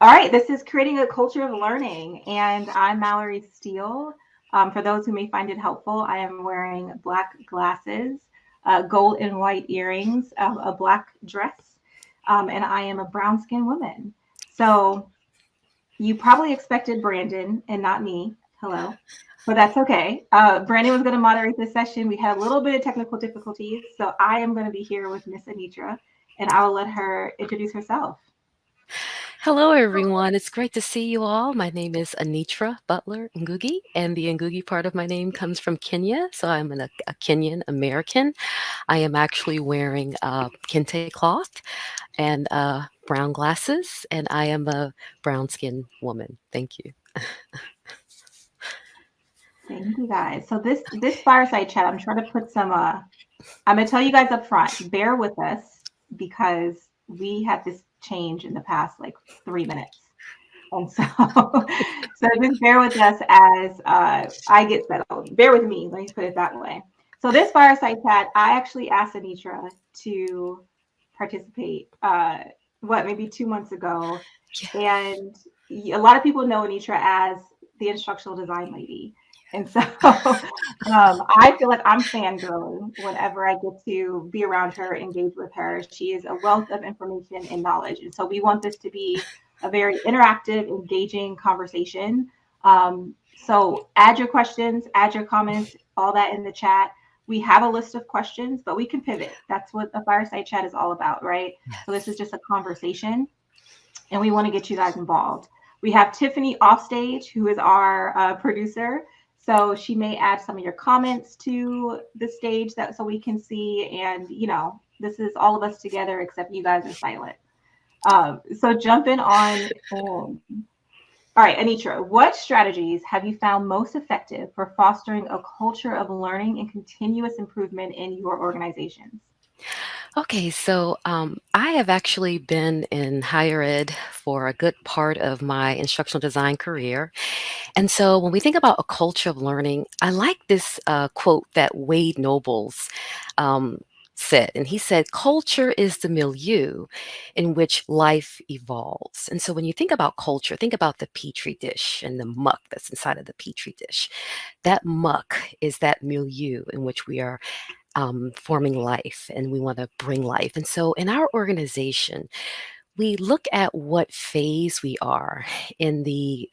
All right, this is creating a culture of learning, and I'm Mallori Steele. For those who may find it helpful, I am wearing black glasses, gold and white earrings, a black dress, and I am a brown skinned woman. So you probably expected Brandon and not me. Hello. But that's okay. Brandon was going to moderate this session. We had a little bit of technical difficulties. So I am going to be here with Miss Anitra, and I will let her introduce herself. Hello, everyone. It's great to see you all. My name is Anitra Butler-Ngugi, and the Ngugi part of my name comes from Kenya. So I'm a Kenyan American. I am actually wearing kente cloth and brown glasses, and I am a brown skinned woman. Thank you. Thank you guys. So this fireside chat, I'm trying to put some I'm gonna tell you guys up front, bear with us because we had this change in the past like 3 minutes. And so so just bear with us as I get settled. Bear with me, let me put it that way. So this fireside chat, I actually asked Anitra to participate maybe 2 months ago. Yeah. And a lot of people know Anitra as the instructional design lady. And so I feel like I'm fangirling whenever I get to be around her, engage with her. She is a wealth of information and knowledge. And so we want this to be a very interactive, engaging conversation. So add your questions, add your comments, all that in the chat. We have a list of questions, but we can pivot. That's what a fireside chat is all about, right? So this is Yes. just a conversation, and we want to get you guys involved. We have Tiffany offstage, who is our producer. So she may add some of your comments to the stage that so we can see. And this is all of us together, except you guys are silent. So jumping on. All right, Anitra, what strategies have you found most effective for fostering a culture of learning and continuous improvement in your organizations? Okay, so I have actually been in higher ed for a good part of my instructional design career. And so when we think about a culture of learning, I like this quote that Wade Nobles um, said. And he said, culture is the milieu in which life evolves. And so when you think about culture, think about the petri dish and the muck that's inside of the petri dish. That muck is that milieu in which we are forming life and we want to bring life. And so in our organization, we look at what phase we are in the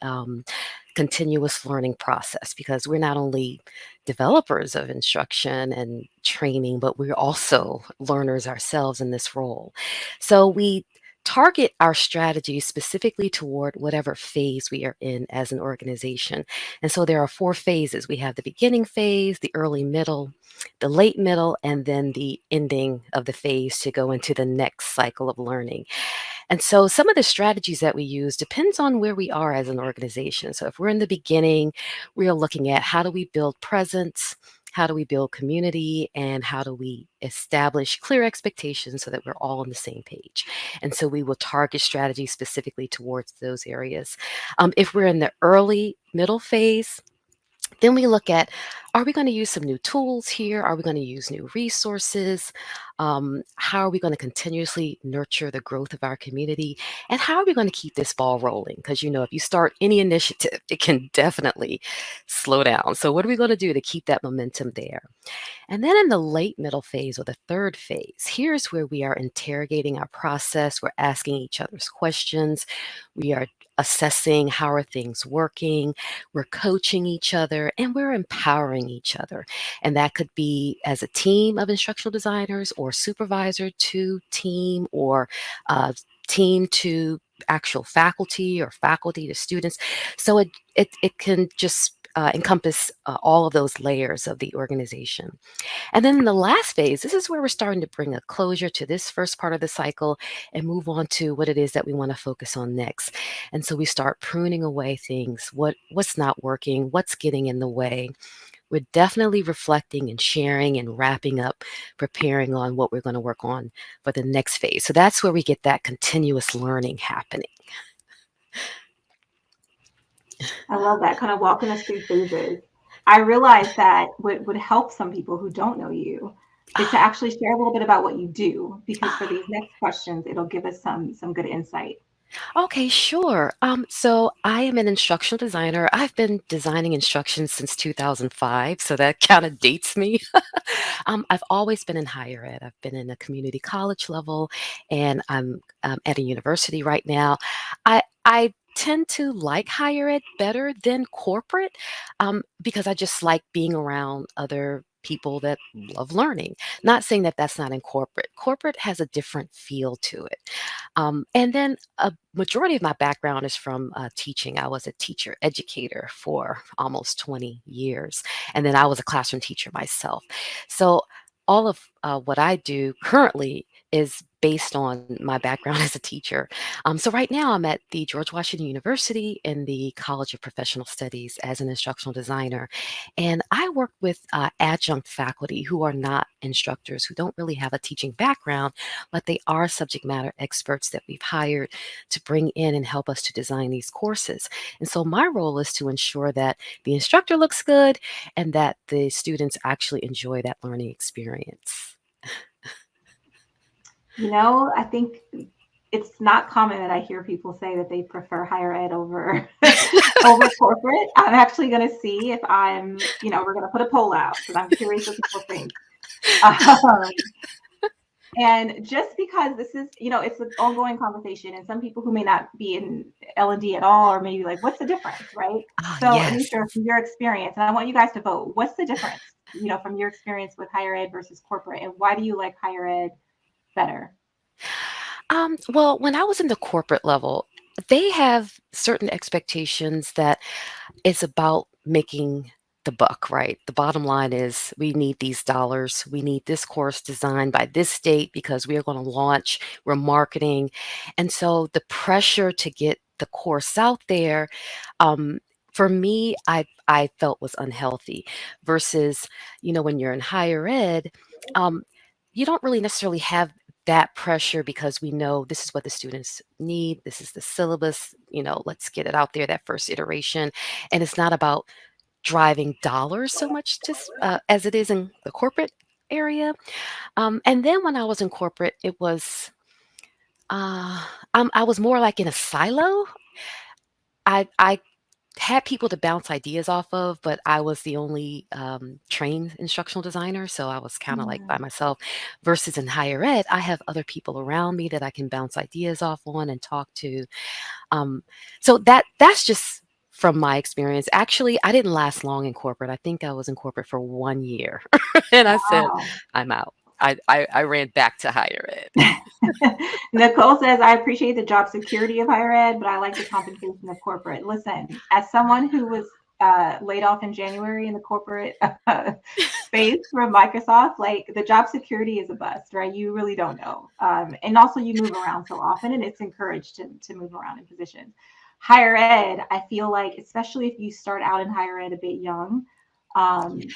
continuous learning process because we're not only developers of instruction and training, but we're also learners ourselves in this role. So we target our strategies specifically toward whatever phase we are in as an organization. And so there are four phases. We have the beginning phase, the early middle, the late middle, and then the ending of the phase to go into the next cycle of learning. And so some of the strategies that we use depends on where we are as an organization. So if we're in the beginning, we are looking at how do we build presence, how do we build community, and how do we establish clear expectations so that we're all on the same page. And so we will target strategies specifically towards those areas. If we're in the early middle phase, then we look at, are we going to use some new tools here? Are we going to use new resources? How are we going to continuously nurture the growth of our community? And how are we going to keep this ball rolling? Because, if you start any initiative, it can definitely slow down. So what are we going to do to keep that momentum there? And then in the late middle phase or the third phase, here's where we are interrogating our process. We're asking each other's questions. We are assessing how are things working. We're coaching each other and we're empowering each other. And that could be as a team of instructional designers or supervisor to team or team to actual faculty or faculty to students. So it can just encompass all of those layers of the organization. And then in the last phase, this is where we're starting to bring a closure to this first part of the cycle and move on to what it is that we want to focus on next. And so we start pruning away things, what's not working, what's getting in the way. We're definitely reflecting and sharing and wrapping up, preparing on what we're going to work on for the next phase. So that's where we get that continuous learning happening. I love that, kind of walking us through phases. I realized that what would help some people who don't know you is to actually share a little bit about what you do, because for these next questions, it'll give us some good insight. Okay, sure. So I am an instructional designer. I've been designing instruction since 2005, so that kind of dates me. I've always been in higher ed. I've been in a community college level, and I'm at a university right now. I tend to like higher ed better than corporate because I just like being around other people that love learning. Not saying that that's not in corporate. Corporate has a different feel to it. And then a majority of my background is from teaching. I was a teacher educator for almost 20 years, and then I was a classroom teacher myself. So all of what I do currently is based on my background as a teacher. So right now I'm at the George Washington University in the College of Professional Studies as an instructional designer. And I work with adjunct faculty who are not instructors, who don't really have a teaching background, but they are subject matter experts that we've hired to bring in and help us to design these courses. And so my role is to ensure that the instructor looks good and that the students actually enjoy that learning experience. I think it's not common that I hear people say that they prefer higher ed over over corporate. I'm actually going to see if we're going to put a poll out because I'm curious what people think. Um, and just because this is, it's an ongoing conversation, and some people who may not be in L&D at all are maybe like, what's the difference, right? Ah, So, yes. Anitra, from your experience, and I want you guys to vote, what's the difference, from your experience with higher ed versus corporate, and why do you like higher ed better? Well, when I was in the corporate level, they have certain expectations that it's about making the buck, right? The bottom line is we need these dollars. We need this course designed by this date because we are going to launch, we're marketing. And so the pressure to get the course out there, um, for me, I felt was unhealthy versus, when you're in higher ed, um, you don't really necessarily have that pressure because we know this is what the students need. This is the syllabus, let's get it out there, that first iteration. And it's not about driving dollars so much as it is in the corporate area. And then when I was in corporate, it was uh, I was more like in a silo. I had people to bounce ideas off of, but I was the only trained instructional designer, so I was kind of like Yeah. by myself. Versus in higher ed, I have other people around me that I can bounce ideas off on and talk to. Um, so that's just from my experience. Actually, I didn't last long in corporate. I think I was in corporate for 1 year, and I said, Wow. "I'm out." I ran back to higher ed. Nicole says, I appreciate the job security of higher ed, but I like the compensation of corporate. Listen, as someone who was laid off in January in the corporate space from Microsoft, like the job security is a bust, right? You really don't know. And also, you move around so often, and it's encouraged to move around in positions. Higher ed, I feel like, especially if you start out in higher ed a bit young, um, Yes,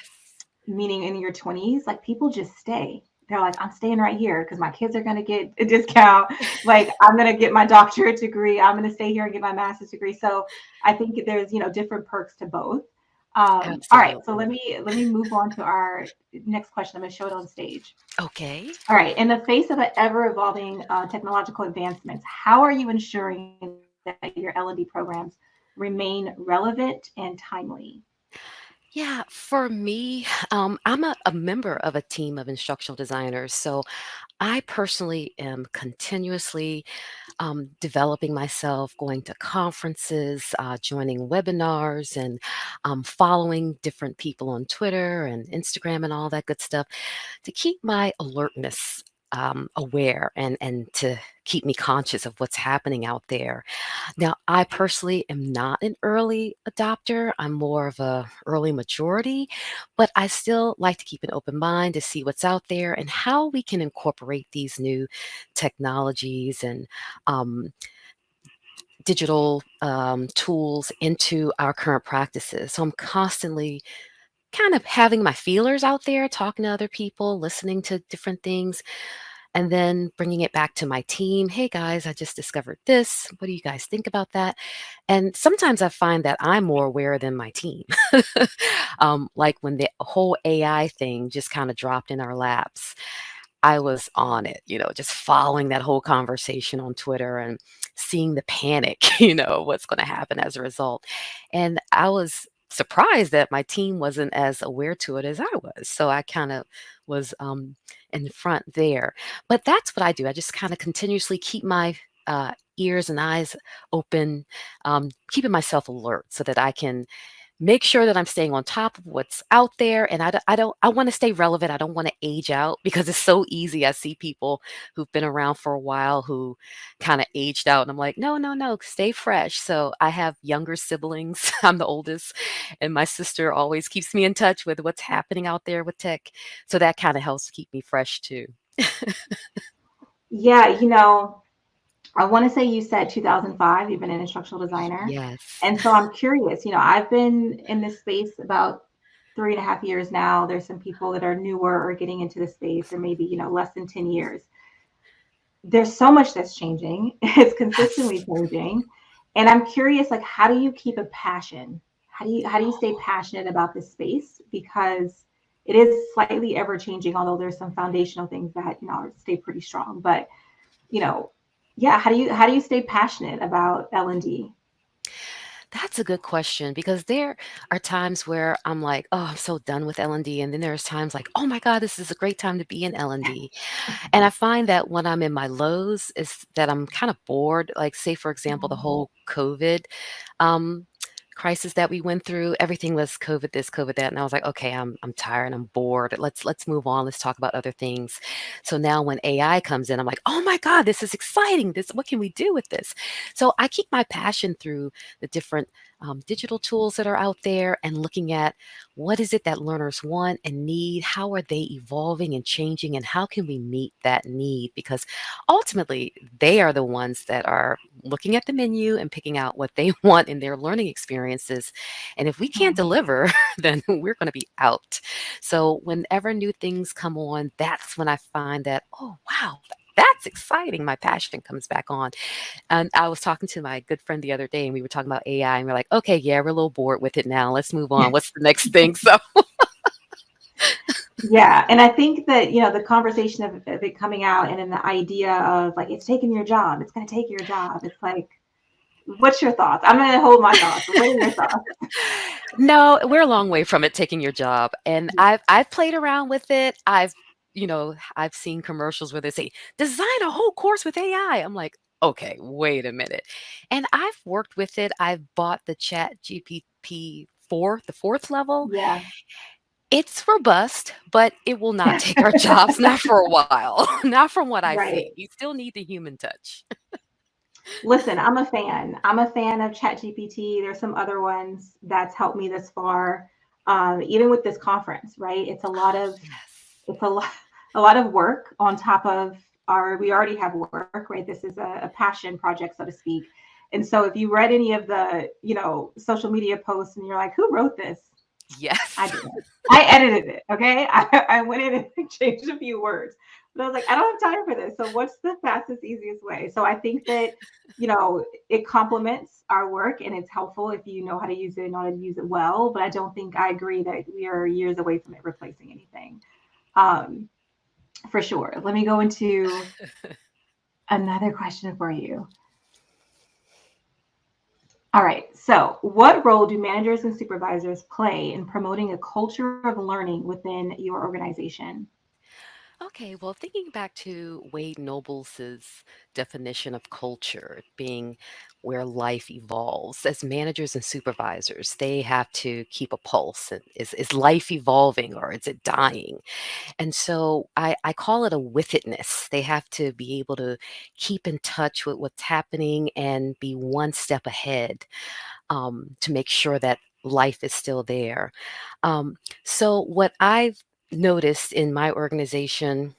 meaning in your 20s, like people just stay. They're like, I'm staying right here because my kids are going to get a discount. Like, I'm going to get my doctorate degree. I'm going to stay here and get my master's degree. So I think there's, different perks to both. All right. So absolutely. let me move on to our next question. I'm going to show it on stage. Okay. All right. In the face of an ever evolving technological advancements, how are you ensuring that your L&D programs remain relevant and timely? Yeah, for me, I'm a member of a team of instructional designers. So I personally am continuously developing myself, going to conferences, joining webinars, and following different people on Twitter and Instagram and all that good stuff to keep my alertness aware and to keep me conscious of what's happening out there. Now, I personally am not an early adopter. I'm more of a early majority, but I still like to keep an open mind to see what's out there and how we can incorporate these new technologies and um, digital tools into our current practices. So I'm constantly kind of having my feelers out there, talking to other people, listening to different things, and then bringing it back to my team. Hey guys, I just discovered this. What do you guys think about that? And sometimes I find that I'm more aware than my team. Like when the whole AI thing just kind of dropped in our laps. I was on it, just following that whole conversation on Twitter and seeing the panic, what's going to happen as a result. And I was surprised that my team wasn't as aware to it as I was. So I kind of was in front there. But that's what I do. I just kind of continuously keep my ears and eyes open, keeping myself alert so that I can make sure that I'm staying on top of what's out there. And I want to stay relevant. I don't want to age out because it's so easy. I see people who've been around for a while who kind of aged out. And I'm like, no, no, no, stay fresh. So I have younger siblings. I'm the oldest. And my sister always keeps me in touch with what's happening out there with tech. So that kind of helps keep me fresh too. Yeah, I want to say you said 2005, you've been an instructional designer. Yes. And so I'm curious, I've been in this space about 3.5 years now. There's some people that are newer or getting into the space, or maybe, less than 10 years. There's so much that's changing. It's Yes. consistently changing. And I'm curious, like, how do you keep a passion? How do you stay passionate about this space? Because it is slightly ever changing, although there's some foundational things that, stay pretty strong. But you know, yeah, how do you stay passionate about L&D? That's a good question because there are times where I'm like, "Oh, I'm so done with L&D," and then there's times like, "Oh my god, this is a great time to be in L&D." And I find that when I'm in my lows is that I'm kind of bored. Like, say, for example, the Mhm. whole COVID um, crisis that we went through, everything was COVID this, COVID that, and I was like, okay, I'm tired, I'm bored. Let's move on. Let's talk about other things. So now when AI comes in, I'm like, oh my God, this is exciting. This, what can we do with this? So I keep my passion through the different digital tools that are out there and looking at what is it that learners want and need? How are they evolving and changing? And how can we meet that need? Because ultimately, they are the ones that are looking at the menu and picking out what they want in their learning experiences. And if we can't Mhm. deliver, then we're going to be out. So whenever new things come on, that's when I find that, oh, wow. That's exciting. My passion comes back on. And I was talking to my good friend the other day, and we were talking about AI, and we're like, okay, yeah, we're a little bored with it now. Let's move on. What's the next thing? So, Yeah, and I think that, the conversation of it coming out and then the idea of like it's taking your job, it's going to take your job. It's like, what's your thoughts? I'm going to hold my thoughts. What are your thoughts? no, we're a long way from it taking your job. And I've played around with it. I've seen commercials where they say, design a whole course with AI. I'm like, okay, wait a minute. And I've worked with it. I've bought the Chat GPT 4, the fourth level. Yeah, It's robust, but it will not take our jobs, not for a while, not from what I right. see. You still need the human touch. Listen, I'm a fan. I'm a fan of ChatGPT. There's some other ones that's helped me this far. Even with this conference, right? Yes. It's a lot of work on top of we already have work, right? This is a passion project, so to speak. And so if you read any of the, social media posts and you're like, who wrote this? I Yes. didn't. I edited it. Okay. I went in and changed a few words, but I was like, I don't have time for this. So what's the fastest, easiest way? So I think that, it complements our work and it's helpful if you know how to use it and know how to use it well. But I don't think I agree that we are years away from it replacing anything. Um, for sure. Let me go into another question for you. All right. So, what role do managers and supervisors play in promoting a culture of learning within your organization? Okay, well, thinking back to Wade Nobles' definition of culture being where life evolves, as managers and supervisors, they have to keep a pulse. And is life evolving or is it dying? And so I call it a with itness. They have to be able to keep in touch with what's happening and be one step ahead to make sure that life is still there. Um, so, what I've noticed in my organization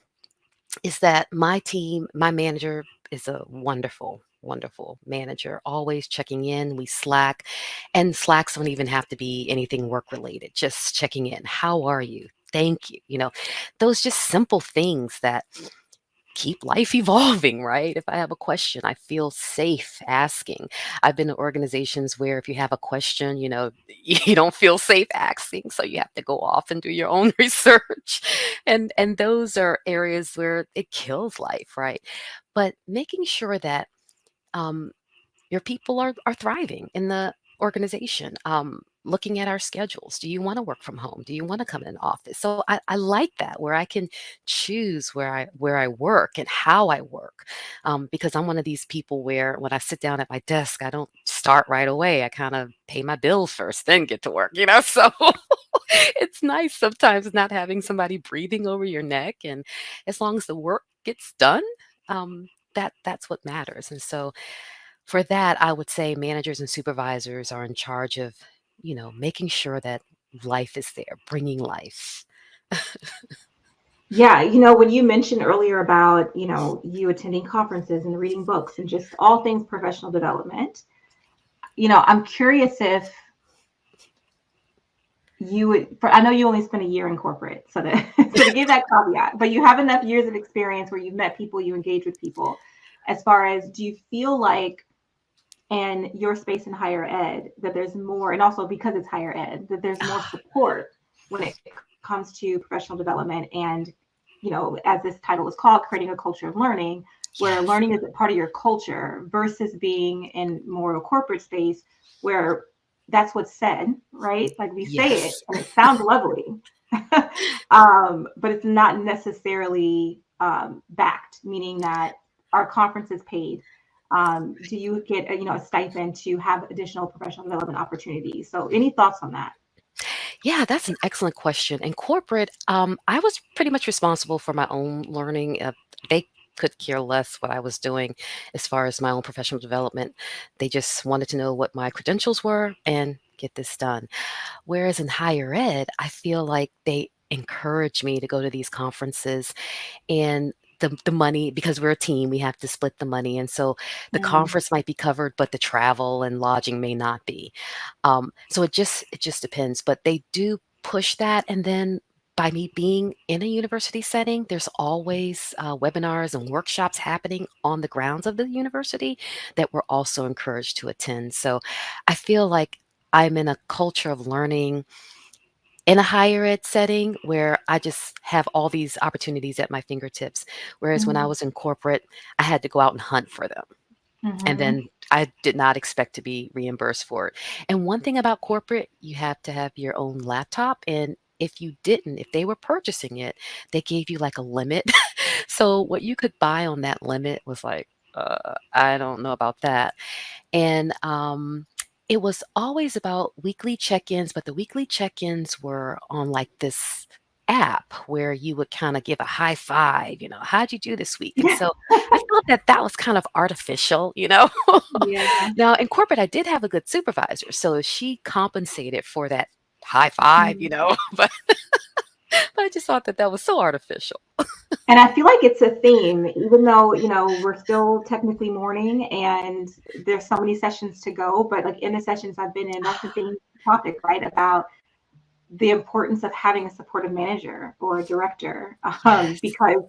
is that my team, my manager is a wonderful, wonderful manager, always checking in. We Slack, and Slacks don't even have to be anything work related, just checking in. How are you? Thank you. Those just simple things that keep life evolving, right? If I have a question, I feel safe asking. I've been to organizations where if you have a question, you don't feel safe asking, so you have to go off and do your own research. And those are areas where it kills life, right? But making sure that um, your people are thriving in the organization. Looking at our schedules. Do you want to work from home? Do you want to come in an office? So I like that where I can choose where I work and how I work. Because I'm one of these people where when I sit down at my desk, I don't start right away. I kind of pay my bills first, then get to work. So it's nice sometimes not having somebody breathing over your neck. And as long as the work gets done, that's what matters. And so for that, I would say managers and supervisors are in charge of, making sure that life is there, bringing life. Yeah, when you mentioned earlier about, you attending conferences and reading books and just all things professional development, I'm curious if you would, I know you only spent a year in corporate, so to, so to give that caveat, but you have enough years of experience where you've met people, you engage with people. As far as, do you feel like in your space in higher ed that there's more, and also because it's higher ed, that there's more support when it comes to professional development and, as this title is called, creating a culture of learning, where Yes. learning is a part of your culture versus being in more of a corporate space where that's what's said, right? Like we say it Yes. and it sounds lovely, but it's not necessarily backed, meaning that our conference is paid. Do you get a stipend to have additional professional development opportunities? So any thoughts on that? Yeah, that's an excellent question. In corporate, I was pretty much responsible for my own learning. They could care less what I was doing as far as my own professional development. They just wanted to know what my credentials were and get this done. Whereas in higher ed, I feel like they encourage me to go to these conferences and the money, because we're a team, we have to split the money, and so the Mm, conference might be covered, but the travel and lodging may not be. So it just depends, but they do push that, and then by me being in a university setting, there's always webinars and workshops happening on the grounds of the university that we're also encouraged to attend. So I feel like I'm in a culture of learning in a higher ed setting where I just have all these opportunities at my fingertips. Whereas when I mm, was in corporate, I had to go out and hunt for them. And mm-hmm. then I did not expect to be reimbursed for it. And one thing about corporate, you have to have your own laptop. And if you didn't, if they were purchasing it, they gave you like a limit. So what you could buy on that limit was like, I don't know about that. And it was always about weekly check-ins, but the weekly check-ins were on like this app where you would kind of give a high five, how'd you do this week? And Yeah, so I felt that that was kind of artificial. yeah. Now in corporate, I did have a good supervisor, so she compensated for that high five, Mm. but I just thought that that was so artificial. And I feel like it's a theme, even though, we're still technically morning and there's so many sessions to go, but like in the sessions I've been in, that's the theme topic, right? About the importance of having a supportive manager or a director, Yes. because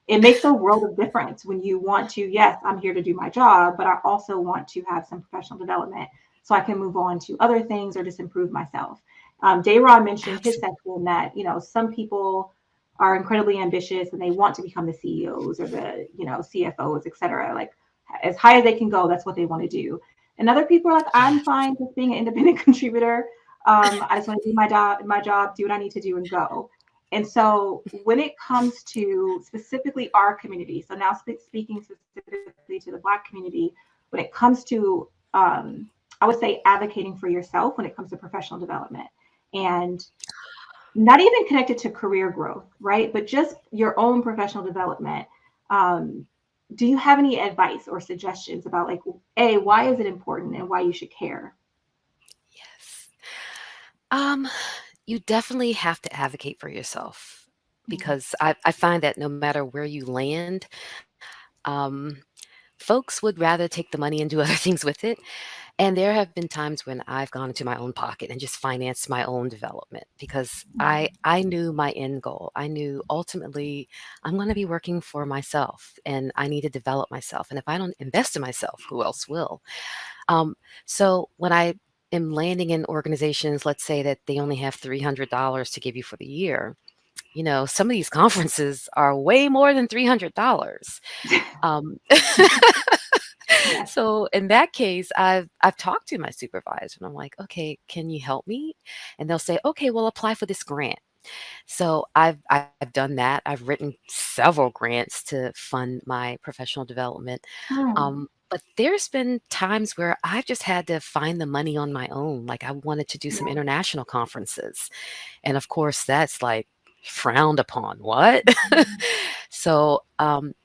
it makes a world of difference when you want to, yes, I'm here to do my job, but I also want to have some professional development so I can move on to other things or just improve myself. Dayron mentioned his Absolutely. section that, some people are incredibly ambitious and they want to become the CEOs or the, CFOs, et cetera. Like as high as they can go, that's what they want to do. And other people are like, I'm Yes. fine just being an independent contributor. I just want to do my job, do what I need to do and go. And so when it comes to specifically our community, so now speaking specifically to the Black community, when it comes to, I would say advocating for yourself when it comes to professional development and not even connected to career growth, right? But just your own professional development. Um, do you have any advice or suggestions about like, A, why is it important and why you should care? Yes. Um, you definitely have to advocate for yourself Mm, because I find that no matter where you land, um, folks would rather take the money and do other things with it. And there have been times when I've gone into my own pocket and just financed my own development because I knew my end goal. I knew ultimately I'm going to be working for myself and I need to develop myself. And if I don't invest in myself, who else will? Um, so when I am landing in organizations, let's say that they only have $300 to give you for the year, some of these conferences are way more than $300. Um, Yes. so in that case, I've talked to my supervisor and I'm like, okay, can you help me? And they'll say, okay, well, apply for this grant. So I've done that. I've written several grants to fund my professional development. Hmm. But there's been times where I've just had to find the money on my own. Like I wanted to do some Yeah. international conferences. And of course, that's like frowned upon. What? So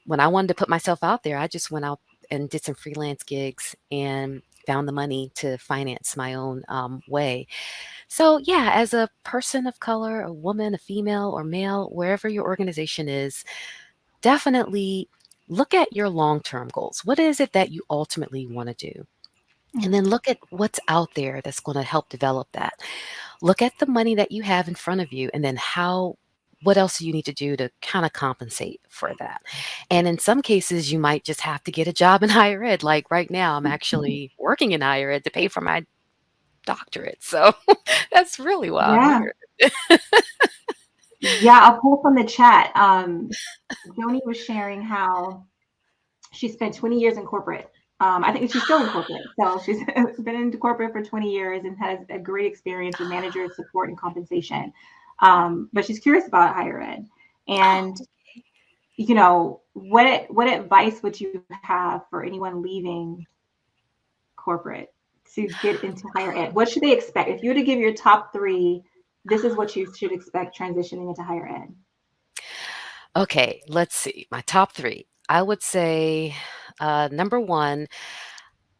when I wanted to put myself out there, I just went out and did some freelance gigs and found the money to finance my own way. So, yeah, as a person of color, a woman, a female, or male, wherever your organization is, definitely look at your long term goals. What is it that you ultimately want to do? And then Hmm. look at what's out there that's going to help develop that. Look at the money that you have in front of you, and then what else do you need to do to kind of compensate for that? And in some cases, you might just have to get a job in higher ed. Like right now, I'm actually working in higher ed to pay for my doctorate. So that's really why I'm Yeah. here. Yeah. I'll pull from the chat. Joni was sharing how she spent 20 years in corporate. I think she's still in corporate. So she's been in corporate for 20 years and has a great experience with managers, support, and compensation. But she's curious about higher ed. And, Oh, what advice would you have for anyone leaving corporate to get into higher ed? What should they expect? If you were to give your top three, this is what you should expect transitioning into higher ed. okay, let's see. My top three. I would say number one,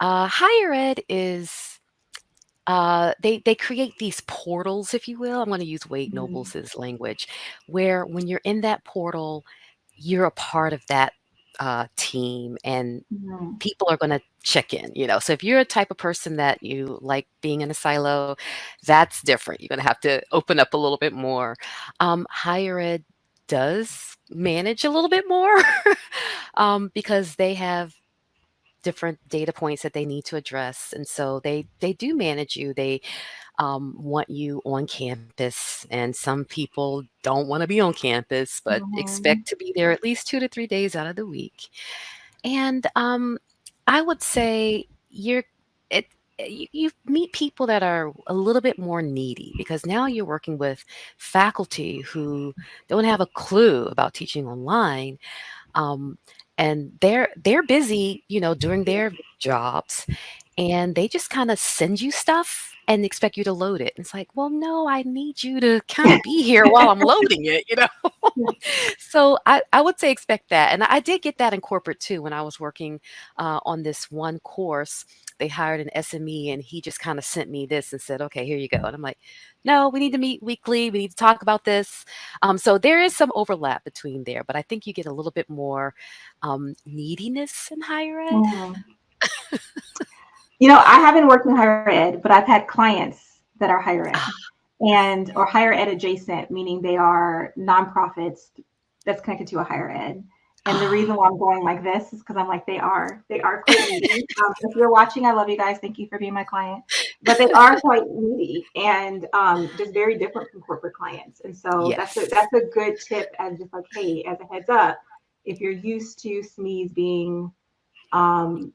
higher ed is they create these portals, if you will. I'm going to use Wade Mm-hmm. Nobles' language, where when you're in that portal, you're a part of that team, and Mm-hmm. people are going to check in. So if you're a type of person that you like being in a silo, that's different. You're going to have to open up a little bit more. Higher ed does manage a little bit more because they have different data points that they need to address, and so they do manage you. They want you on campus, and some people don't want to be on campus but Mm-hmm. expect to be there at least 2 to 3 days out of the week. And I would say it you meet people that are a little bit more needy because now you're working with faculty who don't have a clue about teaching online, um, and they're busy, doing their jobs, and they just kind of send you stuff and expect you to load it. And it's like, well, no, I need you to kind of be here while I'm loading it. So I would say expect that. And I did get that in corporate too. When I was working on this one course, they hired an SME and he just kind of sent me this and said, okay, here you go. And I'm like, no, we need to meet weekly. We need to talk about this. So there is some overlap between there, but I think you get a little bit more neediness in higher ed. Mm-hmm. I haven't worked in higher ed, but I've had clients that are higher ed Ah, and or higher ed adjacent, meaning they are nonprofits that's connected to a higher ed. And the reason ah, why I'm going like this is because I'm like they are quite needy. If you're watching, I love you guys. Thank you for being my client. But they are quite needy and just very different from corporate clients. And so that's a yes. that's a good tip as just like, hey, as a heads up, if you're used to SMEs being um,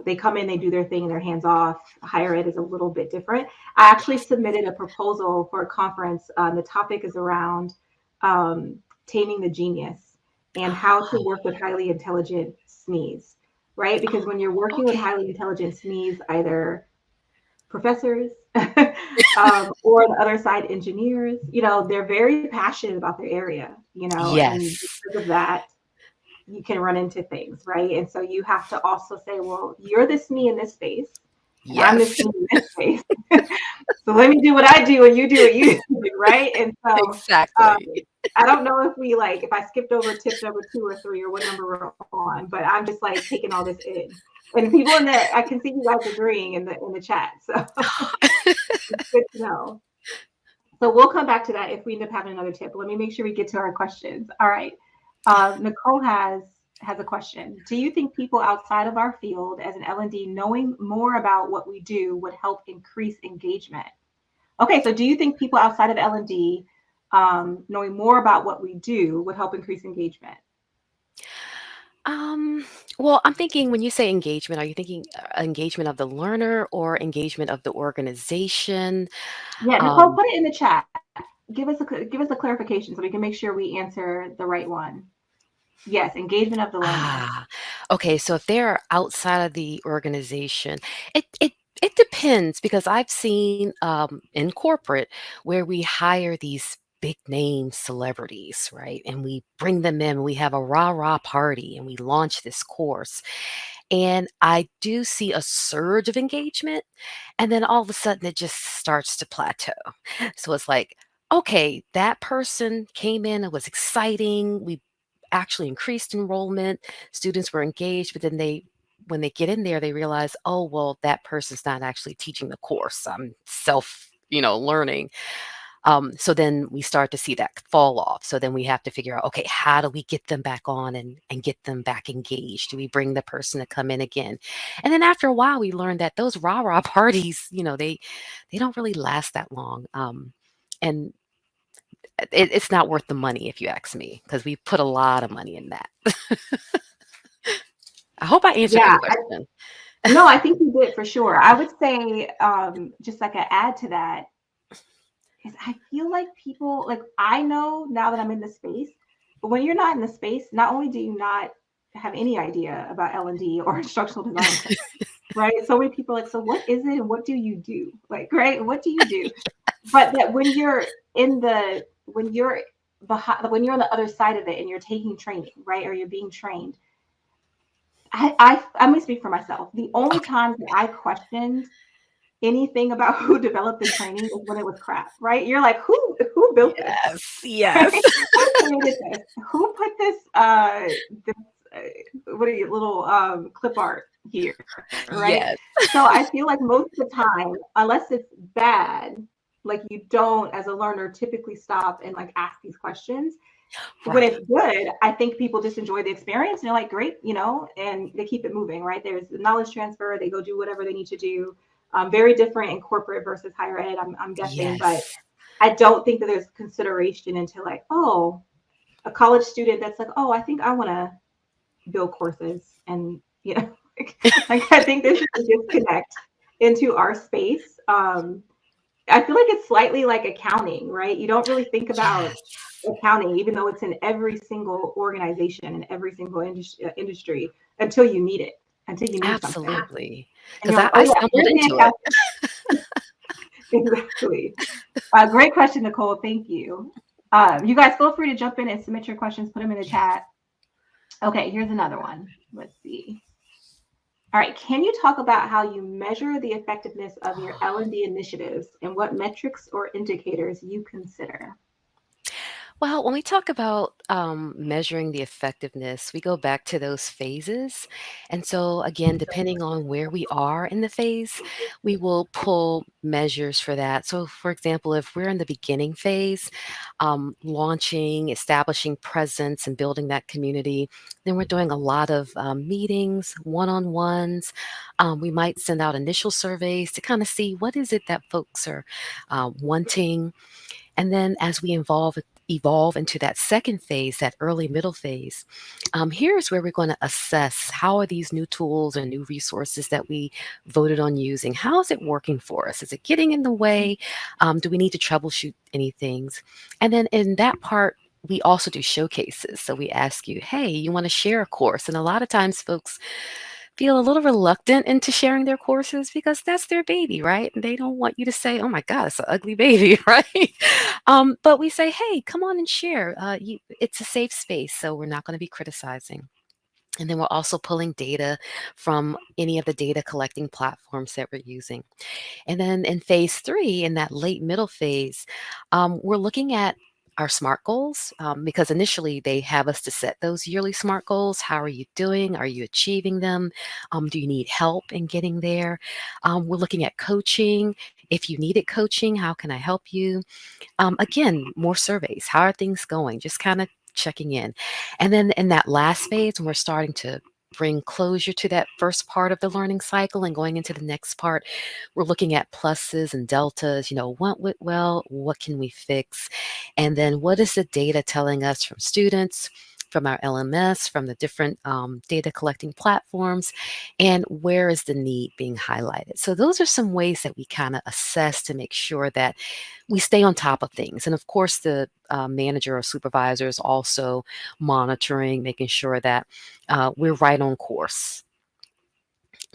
they come in, they do their thing, their hands off. Higher ed is a little bit different. I actually Yes. submitted a proposal for a conference. The topic is around taming the genius and how to Oh, work with highly intelligent SMEs, right? Because when you're working with okay. highly intelligent SMEs, either professors or the other side engineers, they're very passionate about their area, and Yes. because of that, you can run into things, right? And so you have to also say, well, you're this me in this space. and I'm the Yes, queen in this space. So let me do what I do and you do what you do, right? And so um, exactly. I don't know if we like if I skipped over tip number 2 or 3 or what number we're on, but I'm just like taking all this in. And people in there, I can see you guys agreeing in the chat. So it's good to know. So we'll come back to that if we end up having another tip. Let me make sure we get to our questions. All right. Nicole has a question. Do you think people outside of our field as an L&D knowing more about what we do would help increase engagement? Okay, so do you think people outside of L&D knowing more about what we do would help increase engagement? Um, well, I'm thinking when you say engagement, are you thinking engagement of the learner or engagement of the organization? Yeah, Nicole, Um, put it in the chat. Give us a clarification so we can make sure we answer the right one. Yes, engagement of the learner. Ah, okay. So if they're outside of the organization, it depends because I've seen in corporate where we hire these big name celebrities, right? And we bring them in, we have a rah-rah party and we launch this course. And I do see a surge of engagement, and then all of a sudden it just starts to plateau. So it's like, okay, that person came in, it was exciting. We actually increased enrollment, students were engaged, but then when they get in there, they realize, oh, well, that person's not actually teaching the course. I'm self, learning. So then we start to see that fall off. So then we have to figure out, okay, how do we get them back on and get them back engaged? Do we bring the person to come in again? And then after a while, we learned that those rah-rah parties, they don't really last that long. And it's not worth the money, if you ask me, because we put a lot of money in that. I hope I answered the Yeah, question. no, I think you did for sure. I would say, just like an add to that, is I feel like people like I know now that I'm in the space, but when you're not in the space, not only do you not have any idea about L&D or instructional design, right? So many people are like, so what is it and what do you do? Like, right? What do you do? But that when you're when you're on the other side of it and you're taking training, right? Or you're being trained. I'm gonna speak for myself. The only Okay. times that I questioned anything about who developed the training is when it was crap, right? You're like, who built this? Yes, Right? yes. Who created this? Who put this what are you little clip art here, right? Yes. So I feel like most of the time, unless it's bad, like you don't as a learner typically stop and like ask these questions. When it's Right. good, I think people just enjoy the experience and they're like, great, and they keep it moving, right? There's the knowledge transfer, they go do whatever they need to do. Very different in corporate versus higher ed, I'm guessing, but Yes. I don't think that there's consideration into like, oh, a college student that's like, oh, I think I want to build courses and, like I think there's a disconnect into our space. I feel like it's slightly like accounting, right? You don't really think about Yes. accounting, even though it's in every single organization and every single industry until you need it, until you need something. Absolutely. And 'Cause you're I like, oh, I yeah, stumbled here's the into it. account. Exactly. Great question, Nicole. Thank you. You guys feel free to jump in and submit your questions, put them in the chat. Okay, here's another one. Let's see. All right, can you talk about how you measure the effectiveness of your L&D initiatives and what metrics or indicators you consider? Well, when we talk about measuring the effectiveness, we go back to those phases. And so, again, depending on where we are in the phase, we will pull measures for that. So, for example, if we're in the beginning phase, launching, establishing presence, and building that community, then we're doing a lot of meetings, one on ones. We might send out initial surveys to kind of see what is it that folks are wanting, and then as we evolve into that second phase, that early middle phase, here's where we're going to assess how are these new tools and new resources that we voted on using, how is it working for us? Is it getting in the way? Do we need to troubleshoot any things? And then in that part, we also do showcases. So we ask you, hey, you want to share a course? And a lot of times folks feel a little reluctant into sharing their courses because that's their baby, right? And they don't want you to say, "Oh my God, it's an ugly baby," right? But we say, "Hey, come on and share. It's a safe space, so we're not going to be criticizing." And then we're also pulling data from any of the data collecting platforms that we're using. And then in phase three, in that late middle phase, we're looking at our SMART goals because initially they have us to set those yearly SMART goals. How are you doing? Are you achieving them? Do you need help in getting there? We're looking at coaching. If you needed coaching, how can I help you? Again, more surveys. How are things going? Just kind of checking in. And then in that last phase, when we're starting to bring closure to that first part of the learning cycle and going into the next part, we're looking at pluses and deltas. What went well? What can we fix? And then what is the data telling us from students? From our LMS, from the different data collecting platforms, and where is the need being highlighted? So, those are some ways that we kind of assess to make sure that we stay on top of things. And of course, the manager or supervisor is also monitoring, making sure that we're right on course.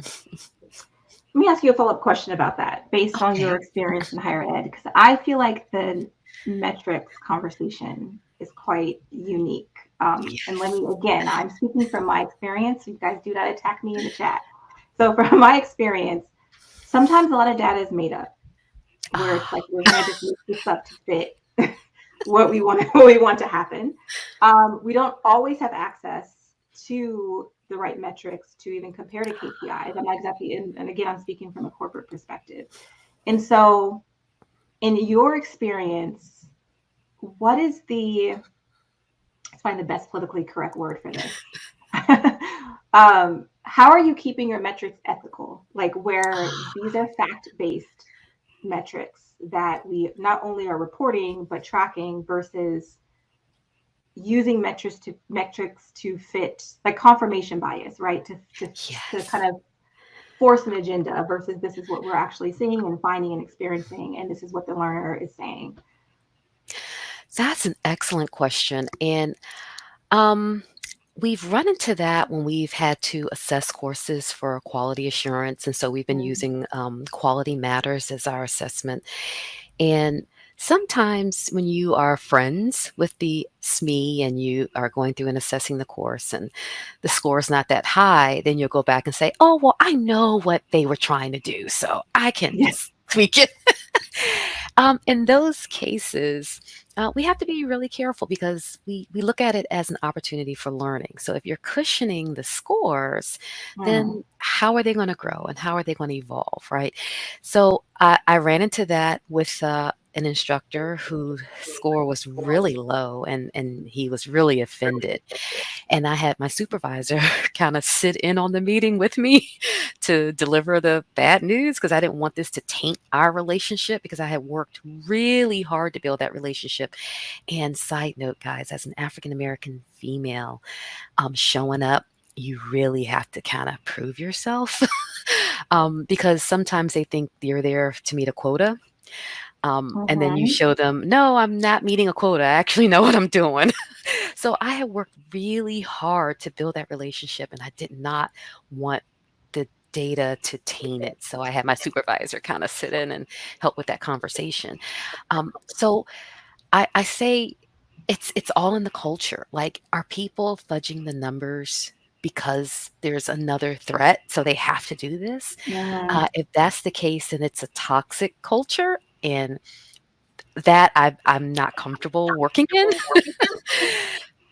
Let me ask you a follow-up question about that based on your Okay. experience in higher ed, because I feel like the metrics conversation is quite unique. And let Yes. me, again, I'm speaking from my experience. So you guys do not attack me in the chat. So from my experience, sometimes a lot of data is made up, where it's like Ah, we're going to just make this up to fit what we want to happen. We don't always have access to the right metrics to even compare to KPIs. I'm not exactly in, and again, I'm speaking from a corporate perspective. And so, in your experience, what is the, let's find the best politically correct word for this. How are you keeping your metrics ethical? Like, where these are fact based metrics that we not only are reporting but tracking versus using metrics to fit, like confirmation bias, right? To yes. kind of force an agenda versus this is what we're actually seeing and finding and experiencing, and this is what the learner is saying. That's an excellent question. And um, we've run into that when we've had to assess courses for quality assurance. And so we've been Mm, using Quality Matters as our assessment. And sometimes when you are friends with the SME and you are going through and assessing the course and the score is not that high, then you'll go back and say, oh, well, I know what they were trying to do, so I can yes. just tweak it. In those cases, we have to be really careful because we look at it as an opportunity for learning. So if you're cushioning the scores, Mm, then how are they going to grow and how are they going to evolve, right? So I ran into that with an instructor whose score was really low and he was really offended. And I had my supervisor kind of sit in on the meeting with me to deliver the bad news because I didn't want this to taint our relationship because I had worked really hard to build that relationship. And side note, guys, as an African American female, showing up, you really have to kind of prove yourself because sometimes they think you're there to meet a quota. And then you mm-hmm. show them, no, I'm not meeting a quota. I actually know what I'm doing. So I had worked really hard to build that relationship, and I did not want the data to taint it. So I had my supervisor kind of sit in and help with that conversation. So I say it's all in the culture. Like, are people fudging the numbers because there's another threat, so they have to do this? Mm-hmm. If that's the case, then it's a toxic culture, and that I'm not comfortable working in.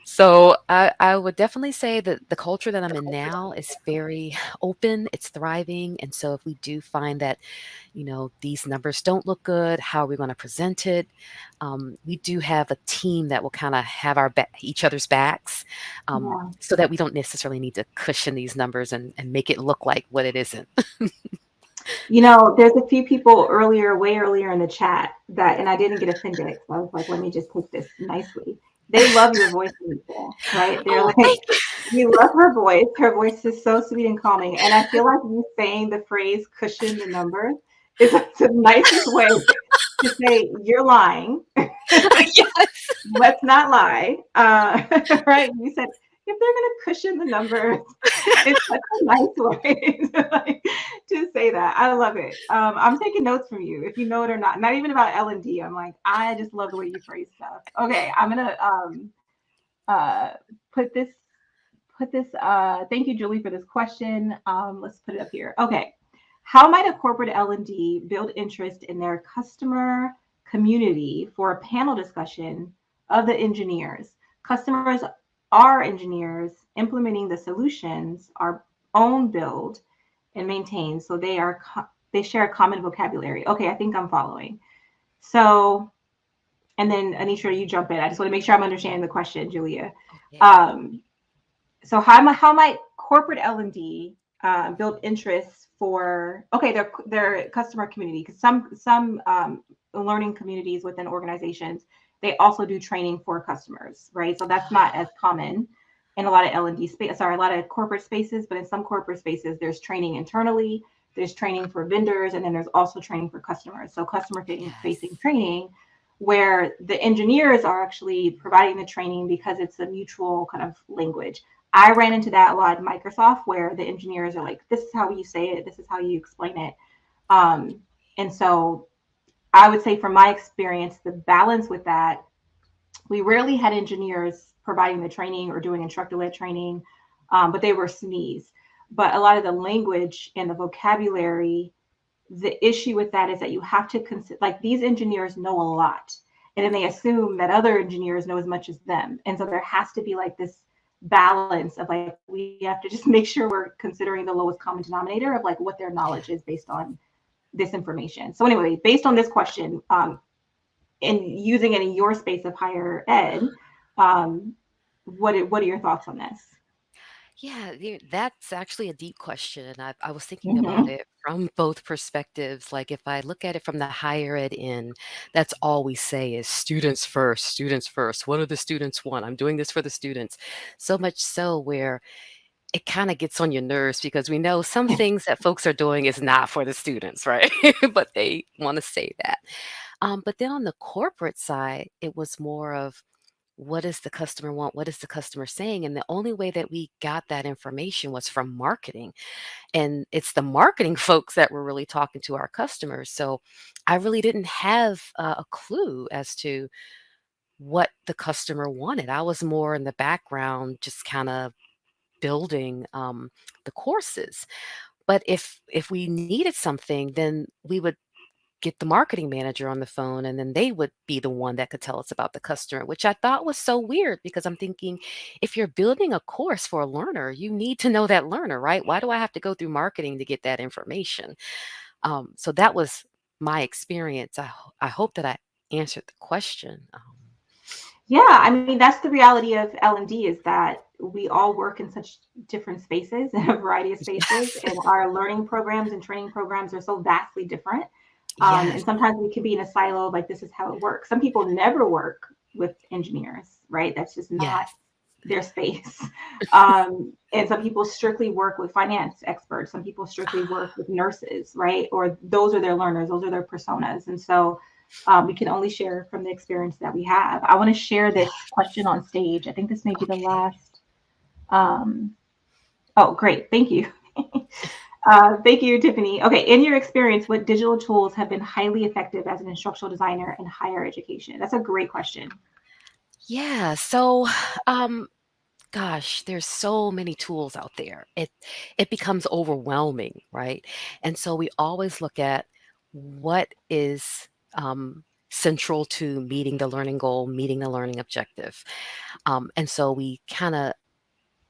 So I would definitely say that the culture that I'm in now is very open, it's thriving. And so if we do find that, these numbers don't look good, how are we going to present it? We do have a team that will kind of have each other's backs Yeah. so that we don't necessarily need to cushion these numbers and make it look like what it isn't. There's a few people earlier, way earlier in the chat that, and I didn't get offended. So I was like, let me just take this nicely. They love your voice, Anitra, right? They're Oh, like, thank you. you love her voice. Her voice is so sweet and calming. And I feel like you saying the phrase cushion the numbers is the nicest way to say you're lying. Yes. Let's not lie. Right? You said, if they're going to cushion the numbers, it's such a nice way to say that. I love it. I'm taking notes from you, if you know it or not. Not even about L&D. I'm like, I just love the way you phrase stuff. Okay, I'm gonna uh, put this put this, thank you, Julie, for this question. Let's put it up here. Okay. How might a corporate L&D build interest in their customer community for a panel discussion of the engineers? Customers are engineers implementing the solutions, our own build and maintain. So they share a common vocabulary. Okay, I think I'm following. So, and then Anitra, you jump in. I just want to make sure I'm understanding the question, Julia. Okay. Um, so how might corporate L&D build interests for their customer community? Because some learning communities within organizations, they also do training for customers, right? So that's not as common in a lot of L&D space. Sorry, a lot of corporate spaces, but in some corporate spaces, there's training internally, there's training for vendors, and then there's also training for customers. So customer facing Yes. training where the engineers are actually providing the training because it's a mutual kind of language. I ran into that a lot in Microsoft where the engineers are like, this is how you say it, this is how you explain it. Um, and so I would say from my experience, the balance with that, we rarely had engineers providing the training or doing instructor led training, but they were SMEs. But a lot of the language and the vocabulary, the issue with that is that you have to consider, like, these engineers know a lot, and then they assume that other engineers know as much as them, and so there has to be like this balance of like, we have to just make sure we're considering the lowest common denominator of like what their knowledge is based on this information. So anyway, based on this question, and using it in your space of higher ed, um, what are your thoughts on this? Yeah, that's actually a deep question. And I was thinking about Mm-hmm. it from both perspectives. Like, if I look at it from the higher ed end, that's all we say is students first, students first. What do the students want? I'm doing this for the students. So much so where it kind of gets on your nerves because we know some things that folks are doing is not for the students, right? But they want to say that. But then on the corporate side, it was more of, what does the customer want? What is the customer saying? And the only way that we got that information was from marketing. And it's the marketing folks that were really talking to our customers. So I really didn't have a clue as to what the customer wanted. I was more in the background, just kind of building the courses. But if we needed something, then we would get the marketing manager on the phone, and then they would be the one that could tell us about the customer, which I thought was so weird because I'm thinking, if you're building a course for a learner, you need to know that learner, right? Why do I have to go through marketing to get that information? So that was my experience. I hope that I answered the question. Yeah, I mean that's the reality of L&D is that we all work in such different spaces in a variety of spaces, Yes. and our learning programs and training programs are so vastly different. Yes. And sometimes we can be in a silo of like this is how it works. Some people never work with engineers, right? That's just not Yes. their space. And some people strictly work with finance experts. Some people strictly work with nurses, right? Or those are their learners, those are their personas. And so we can only share from the experience that we have. I want to share Yeah. this question on stage. I think this may be the Okay. last. Um, oh, great. Thank you. Thank you, Tiffany. Okay, in your experience, what digital tools have been highly effective as an instructional designer in higher education? That's a great question. Yeah. So, um, gosh, there's so many tools out there. It becomes overwhelming, right? And so we always look at what is central to meeting the learning goal, meeting the learning objective. And so we kind of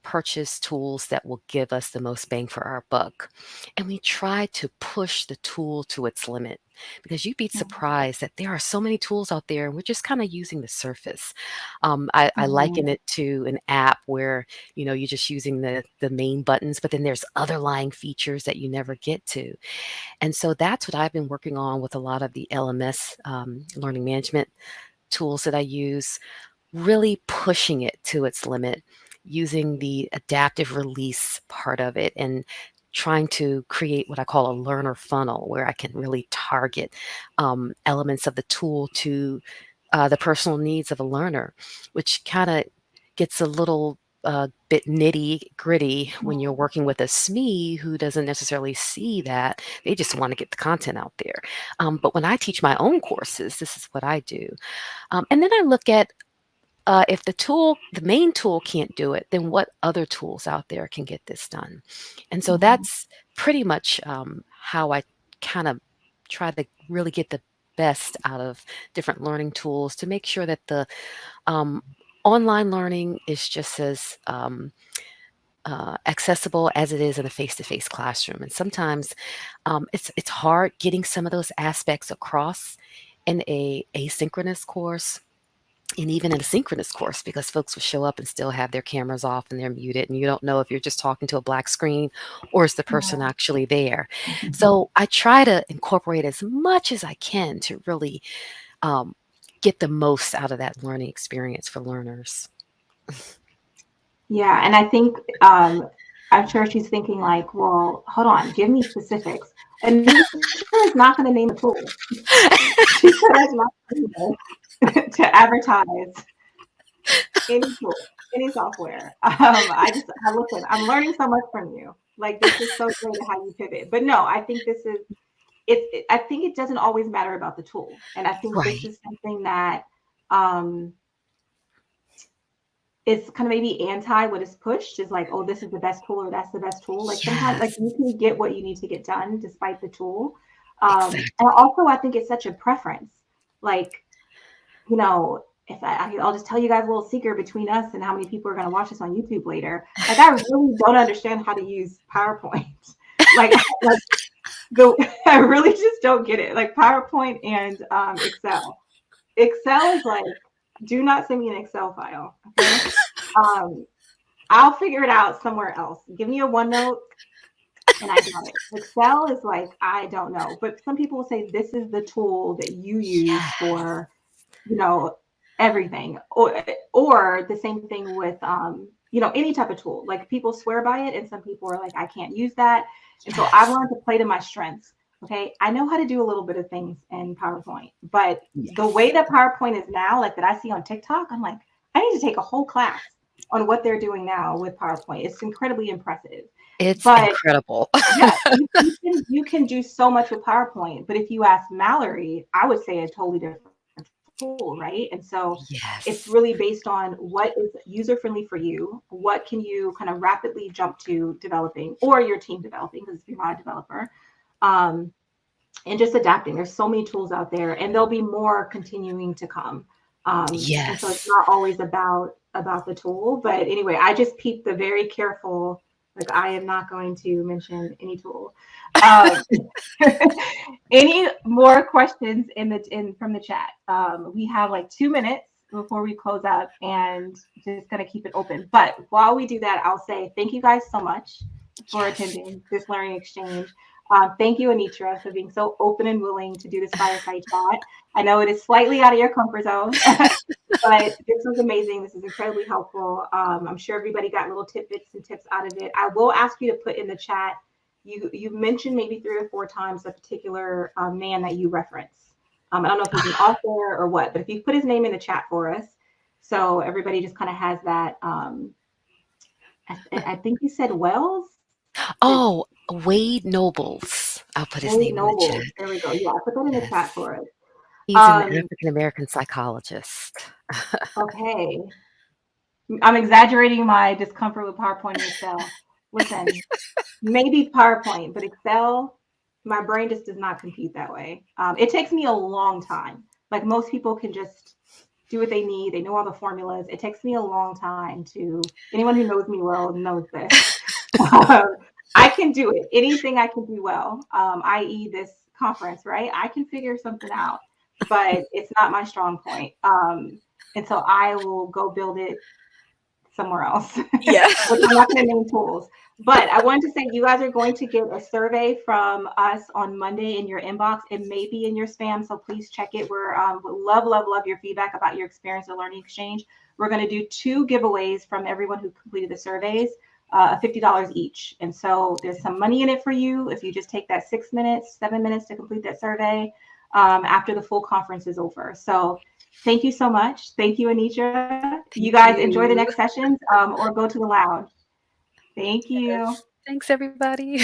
purchase tools that will give us the most bang for our buck. And we try to push the tool to its limit because you'd be surprised that there are so many tools out there and we're just kind of using the surface. I Mhm. liken it to an app where, you're just using the main buttons, but then there's underlying features that you never get to. And so that's what I've been working on with a lot of the LMS, learning management tools that I use, really pushing it to its limit, using the adaptive release part of it and trying to create what I call a learner funnel where I can really target elements of the tool to the personal needs of a learner, which kind of gets a little bit nitty gritty when you're working with a SME who doesn't necessarily see that. They just want to get the content out there. But when I teach my own courses, this is what I do. And then I look at if the main tool can't do it, then what other tools out there can get this done? And so Mhm. that's pretty much how I kind of try to really get the best out of different learning tools to make sure that the um, online learning is just as accessible as it is in a face-to-face classroom. And sometimes it's hard getting some of those aspects across in a asynchronous course and even in a synchronous course because folks will show up and still have their cameras off and they're muted and you don't know if you're just talking to a black screen or is the person Yeah. actually there. So I try to incorporate as much as I can to really um, get the most out of that learning experience for learners. Yeah, and I think I'm sure she's thinking like, well, hold on, give me specifics. Anitra is not going to name the tool. She said that's not to advertise any tool, any software. I listen. I'm learning so much from you. Like this is so great how you pivot. But no, I think this is I think it doesn't always matter about the tool, and I think this Right. is something that um, it's kind of maybe anti what is pushed is like, oh, this is the best tool or that's the best tool. Like sometimes like Yes, you can get what you need to get done despite the tool. And exactly. also I think it's such a preference. Like, you know, if I'll just tell you guys a little secret between us and how many people are going to watch this on YouTube later. Like I really don't understand how to use PowerPoint. Like the I really just don't get it. Like PowerPoint and Excel. Excel is like, do not send me an Excel file. Okay. Um, I'll figure it out somewhere else. Give me a OneNote and I got it. Excel is like, I don't know. But some people will say this is the tool that you use Yes. for, you know, everything. Or the same thing with any type of tool. Like people swear by it and some people are like, I can't use that. And so I've Yes. learned to play to my strengths. Okay. I know how to do a little bit of things in PowerPoint, but the way Yes. that PowerPoint is now, like that I see on TikTok, I'm like, I need to take a whole class on what they're doing now with PowerPoint. It's incredibly impressive. It's But incredible. yeah, you can do so much with PowerPoint. But if you ask Mallory, I would say a totally different tool, right? And so it's really Yes. based on what is user friendly for you. What can you kind of rapidly jump to developing, or your team developing, because you're not a developer, um, and just adapting. There's so many tools out there, and there'll be more continuing to come. And so it's Yes. not always about the tool. But anyway, I just peeped the very careful. Like I am not going to mention any tool. Um, any more questions in from the chat? We have like 2 minutes before we close out, and just gonna keep it open. But while we do that, I'll say thank you guys so much for Yes. attending this learning exchange. Thank you, Anitra, for being so open and willing to do this fireside chat. I know it is slightly out of your comfort zone, but this was amazing. This is incredibly helpful. I'm sure everybody got little tidbits and tips out of it. I will ask you to put in the chat. You mentioned maybe 3 or 4 times a particular man that you reference. I don't know if he's an author or what, but if you put his name in the chat for us, so everybody just kind of has that. I think you said Wells. Did Oh, Wade Nobles. I'll put his Wade name in the chat. Nobles? There we go. Yeah, put that in the chat Yes. for us. He's an Um, African American psychologist. okay. I'm exaggerating my discomfort with PowerPoint and Excel. Listen, maybe PowerPoint, but Excel, my brain just does not compute that way. It takes me a long time. Like most people can just do what they need. They know all the formulas. It takes me a long time to, anyone who knows me well knows this. Um, I can do it. Anything I can do well, i.e., this conference, right? I can figure something out, but it's not my strong point. And so I will go build it somewhere else, Yeah. which I'm not going to name tools. But I wanted to say you guys are going to get a survey from us on Monday in your inbox. It may be in your spam, so please check it. We're would love, love, love your feedback about your experience at Learning Exchange. We're going to do 2 giveaways from everyone who completed the surveys, $50 each. And so there's some money in it for you if you just take that 6 minutes, 7 minutes to complete that survey after the full conference is over. So thank you so much. Thank you, Anitra. You Thank guys enjoy the next you. sessions or go to the lounge. Thank you. Yes. Thanks, everybody.